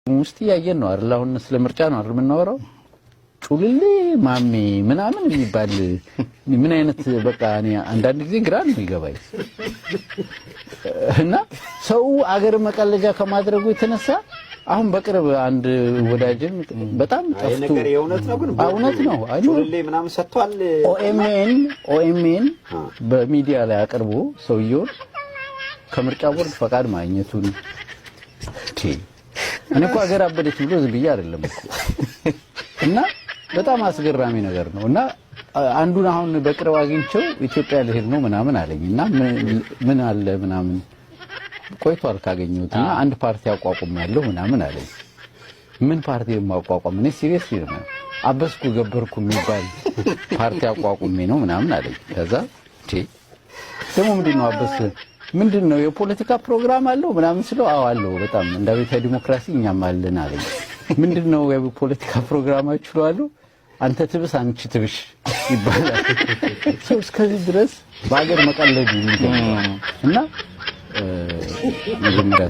ውስጥ ያየን ነው አይደል? አሁን ስለ ምርጫ ነው አይደል የምናወራው? ጩልሌ ማሚ ምናምን የሚባል ምን አይነት በቃ እኔ አንዳንድ ጊዜ ግራ ነው ይገባኝ። እና ሰው አገር መቀለጃ ከማድረጉ የተነሳ አሁን በቅርብ አንድ ወዳጅን በጣም ጠፍቶ ነገር የእውነት ነው ግን እውነት ነው ጩልሌ ምናምን ሰጥቷል። ኦኤምኤን በሚዲያ ላይ አቅርቦ ሰውየው ከምርጫ ቦርድ ፈቃድ ማግኘቱን እኔ እኮ አገር አበደች ብሎ ዝም ብዬ አይደለም እኮ እና በጣም አስገራሚ ነገር ነው። እና አንዱን አሁን በቅርብ አግኝቼው ኢትዮጵያ ልሄድ ነው ምናምን አለኝና ምን አለ ምናምን ቆይቷል ካገኘሁትና አንድ ፓርቲ አቋቁም ያለው ምናምን አለኝ። ምን ፓርቲ የማቋቋም እኔ ሲሪየስ ነው አበስኩ ገበርኩ የሚባል ፓርቲ አቋቁሜ ነው ምናምን አለኝ። ከዛ ደግሞ ምንድነው አበስ ምንድነው የፖለቲካ ፕሮግራም አለው ምናምን ስለው አዎ አለው በጣም እንደ ቤተ ዲሞክራሲ እኛም አለን አለኝ። ምንድነው የፖለቲካ ፕሮግራማችሁ አለው? አንተ ትብስ አንቺ ትብሽ ይባላል። ሰው እስከዚህ ድረስ በአገር መቀለድ እና መጀመሪያ